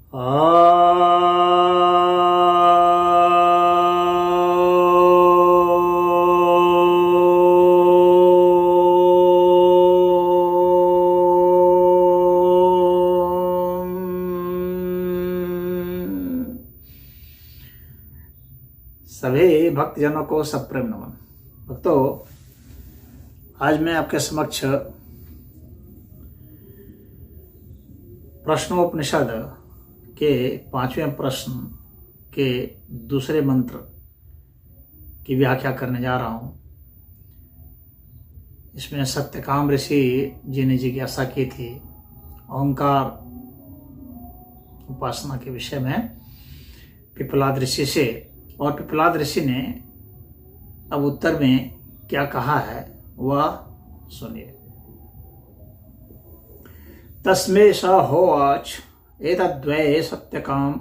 सभी भक्तजनों को सप्रेम नमन। भक्तों, आज मैं आपके समक्ष प्रश्नोपनिषद के 5वें प्रश्न के दूसरे मंत्र की व्याख्या करने जा रहा हूं। इसमें सत्यकाम ऋषि जी ने जिज्ञासा की थी ओंकार उपासना के विषय में पिपलाद ऋषि से, और पिपलाद ऋषि ने अब उत्तर में क्या कहा है वह सुनिए। तस्मै स होवाच एतद्वै सत्यकाम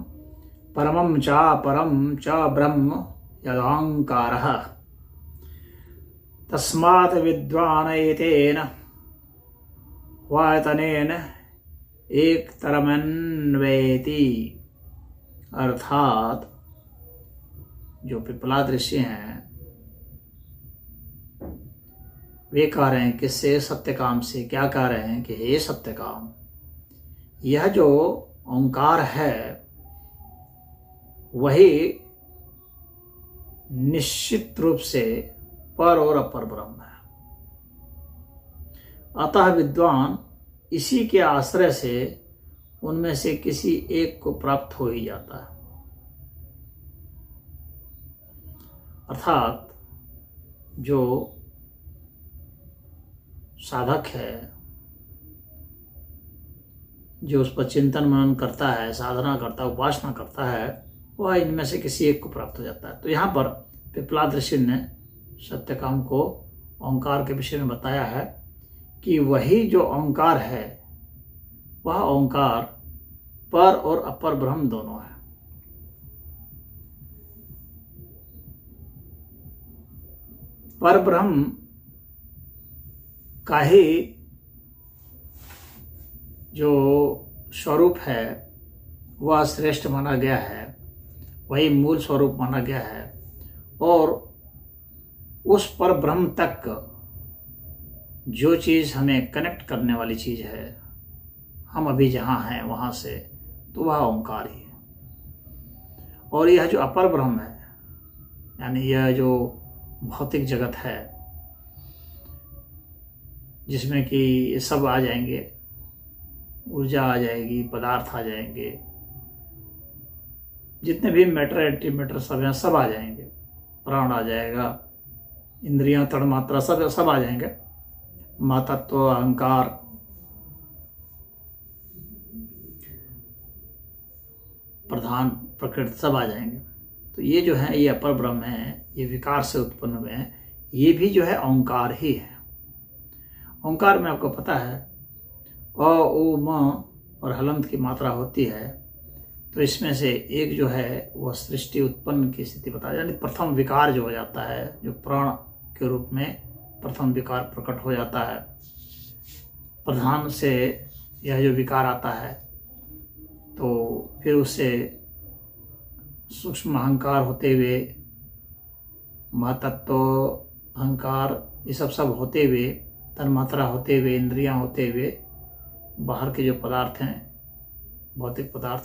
परमं च परं च ब्रह्म यदोंकारः तस्मात् विद्वान् एतेन वायतनेन एकतरमन्वेति। अर्थात जो पिपलाद ऋषि हैं वे कह रहे हैं किससे? सत्यकाम से। क्या कह रहे हैं कि हे सत्यकाम, यह जो ओंकार है वही निश्चित रूप से पर और अपर ब्रह्म है। अतः विद्वान इसी के आश्रय से उनमें से किसी एक को प्राप्त हो ही जाता है। अर्थात जो साधक है, जो उस पर चिंतन मनन करता है, साधना करता है, उपासना करता है, वह इनमें से किसी एक को प्राप्त हो जाता है। तो यहाँ पर पिपलाद ऋषि ने सत्यकाम को ओंकार के विषय में बताया है कि वही जो ओंकार है वह ओंकार पर और अपर ब्रह्म दोनों है। पर ब्रह्म का ही जो स्वरूप है वह श्रेष्ठ माना गया है, वही मूल स्वरूप माना गया है, और उस पर ब्रह्म तक जो चीज़ हमें कनेक्ट करने वाली चीज़ है, हम अभी जहाँ हैं वहाँ से, तो वह ओंकार ही है। और यह जो अपर ब्रह्म है, यानी यह जो भौतिक जगत है जिसमें कि सब आ जाएंगे, ऊर्जा आ जाएगी, पदार्थ आ जाएंगे, जितने भी मैटर एंटी मैटर सब हैं सब आ जाएंगे, प्राण आ जाएगा, इंद्रियां तन्मात्रा सब आ जाएंगे, मातत्व अहंकार, प्रधान प्रकृति सब आ जाएंगे। तो ये जो है ये अपर ब्रह्म है, ये विकार से उत्पन्न हुए हैं, ये भी जो है ओंकार ही है। ओंकार में आपको पता है अ उ म और हलंत की मात्रा होती है, तो इसमें से एक जो है वह सृष्टि उत्पन्न की स्थिति बताया, यानी प्रथम विकार जो हो जाता है, जो प्राण के रूप में प्रथम विकार प्रकट हो जाता है। प्रधान से यह जो विकार आता है तो फिर उससे सूक्ष्म अहंकार होते हुए महतत्व अहंकार ये सब होते हुए, तन्मात्रा होते हुए, इंद्रियां होते हुए, बाहर के जो पदार्थ हैं, भौतिक पदार्थ,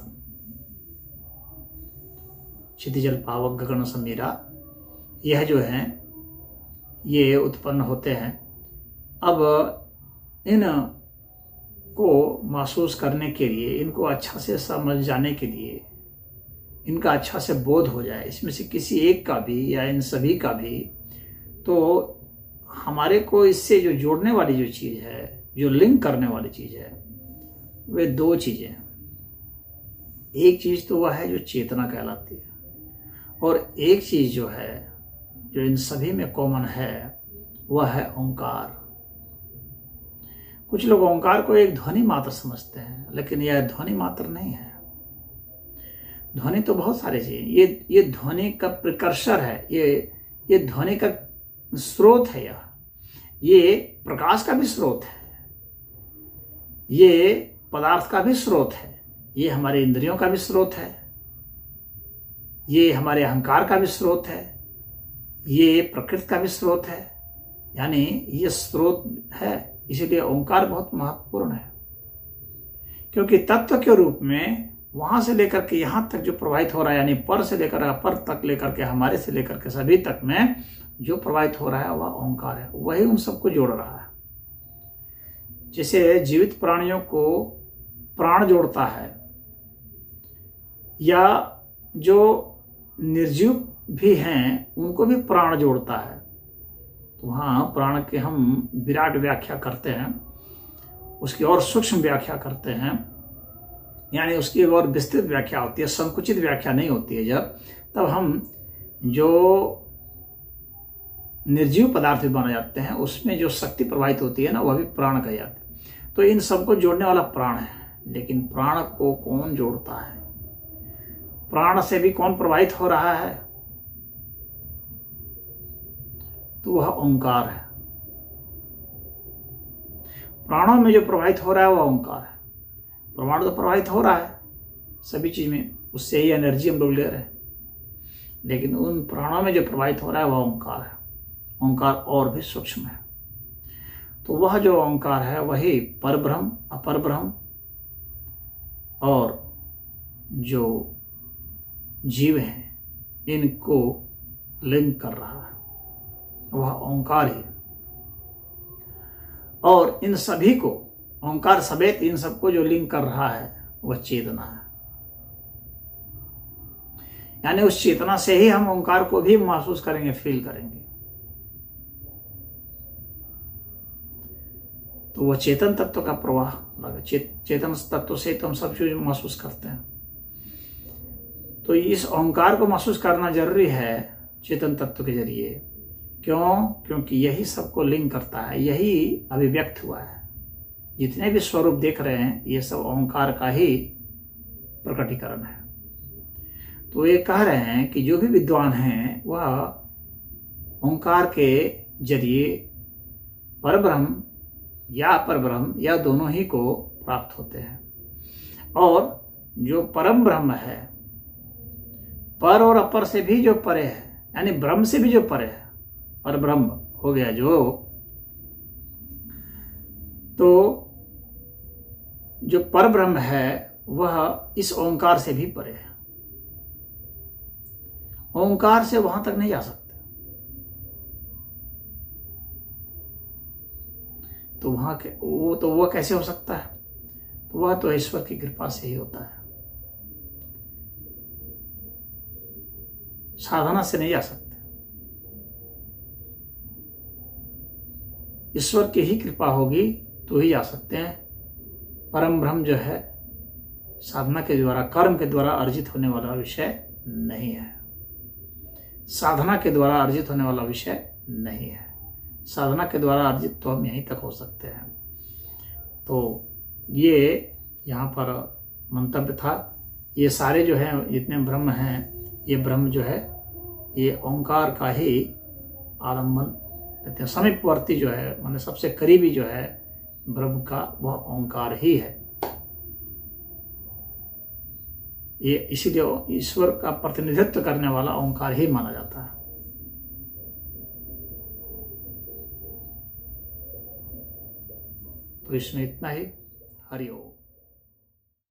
क्षितिजल पावक गगन समीरा, यह जो हैं ये उत्पन्न होते हैं। अब इन को महसूस करने के लिए, इनको अच्छा से समझ जाने के लिए, इनका अच्छा से बोध हो जाए, इसमें से किसी एक का भी या इन सभी का भी, तो हमारे को इससे जो जोड़ने वाली जो चीज़ है, जो लिंक करने वाली चीज़ है, वे दो चीज़ें हैं। एक चीज़ तो वह है जो चेतना कहलाती है, और एक चीज़ जो है जो इन सभी में कॉमन है वह है ओंकार। कुछ लोग ओंकार को एक ध्वनि मात्र समझते हैं, लेकिन यह ध्वनि मात्र नहीं है। ध्वनि तो बहुत सारी चीजें, ये ध्वनि का प्रिकर्सर है, ये ध्वनि का स्रोत है, ये प्रकाश का भी स्रोत है, ये पदार्थ का भी स्रोत है, ये हमारे इंद्रियों का भी स्रोत है, ये हमारे अहंकार का भी स्रोत है, ये प्रकृति का भी स्रोत है, यानी ये स्रोत है। इसीलिए ओंकार बहुत महत्वपूर्ण है, क्योंकि तत्व के रूप में वहां से लेकर के यहां तक जो प्रवाहित हो रहा है, यानी पर से लेकर अपर तक लेकर के हमारे से लेकर के सभी तक में जो प्रवाहित हो रहा है वह ओंकार है। वही उन सबको जोड़ रहा है। जैसे जीवित प्राणियों को प्राण जोड़ता है, या जो निर्जीव भी हैं उनको भी प्राण जोड़ता है। तो वहाँ प्राण के हम विराट व्याख्या करते हैं, उसकी और सूक्ष्म व्याख्या करते हैं, यानी उसकी और विस्तृत व्याख्या होती है, संकुचित व्याख्या नहीं होती है। तब हम जो निर्जीव पदार्थ भी बना जाते हैं उसमें जो शक्ति प्रवाहित होती है ना, वह भी प्राण कहे जाते हैं। तो इन सबको जोड़ने वाला प्राण है। लेकिन प्राण को कौन जोड़ता है? प्राण से भी कौन प्रवाहित हो रहा है? तो वह ओंकार है। प्राणों में जो प्रवाहित हो रहा है वह ओंकार है। प्राण तो प्रवाहित हो रहा है सभी चीज में, उससे ही एनर्जी हम लोग ले रहे हैं, लेकिन उन प्राणों में जो प्रवाहित हो रहा है वह ओंकार है। ओंकार और भी सूक्ष्म है। तो वह जो ओंकार है वही परब्रह्म, अपर ब्रह्म और जो जीव हैं इनको लिंक कर रहा है, वह ओंकार ही। और इन सभी को ओंकार समेत इन सबको जो लिंक कर रहा है वह चेतना है। यानी उस चेतना से ही हम ओंकार को भी महसूस करेंगे, फील करेंगे। तो वह चेतन तत्व का प्रवाह लगा। चेतन तत्व से तो हम सब चीज महसूस करते हैं। तो इस ओंकार को महसूस करना जरूरी है चेतन तत्व के जरिए। क्यों? क्योंकि यही सबको लिंक करता है, यही अभिव्यक्त हुआ है। जितने भी स्वरूप देख रहे हैं ये सब ओंकार का ही प्रकटीकरण है। तो ये कह रहे हैं कि जो भी विद्वान हैं वह ओंकार के जरिए परब्रह्म या अपर ब्रह्म या दोनों ही को प्राप्त होते हैं। और जो परम ब्रह्म है, पर और अपर से भी जो परे है, यानी ब्रह्म से भी जो परे है, पर ब्रह्म हो गया जो पर ब्रह्म है वह इस ओंकार से भी परे है। ओंकार से वहां तक नहीं जा सकते। तो वह कैसे हो सकता है? तो वह तो ईश्वर की कृपा से ही होता है, साधना से नहीं जा सकते। ईश्वर की ही कृपा होगी तो ही जा सकते हैं। परम ब्रह्म जो है साधना के द्वारा, कर्म के द्वारा अर्जित होने वाला विषय नहीं है। साधना के द्वारा अर्जित होने वाला विषय नहीं है। साधना के द्वारा अर्जित तो हम यहीं तक हो सकते हैं। तो ये यहाँ पर मंतव्य था। ये सारे जो है जितने ब्रह्म हैं, ये ब्रह्म जो है ये ओंकार का ही आलम्बन कहते हैं। समीपवर्ती जो है, माने सबसे करीबी जो है ब्रह्म का, वह ओंकार ही है। ये इसीलिए ईश्वर का प्रतिनिधित्व करने वाला ओंकार ही माना जाता है। तो इसमें इतना ही। हरि ओम।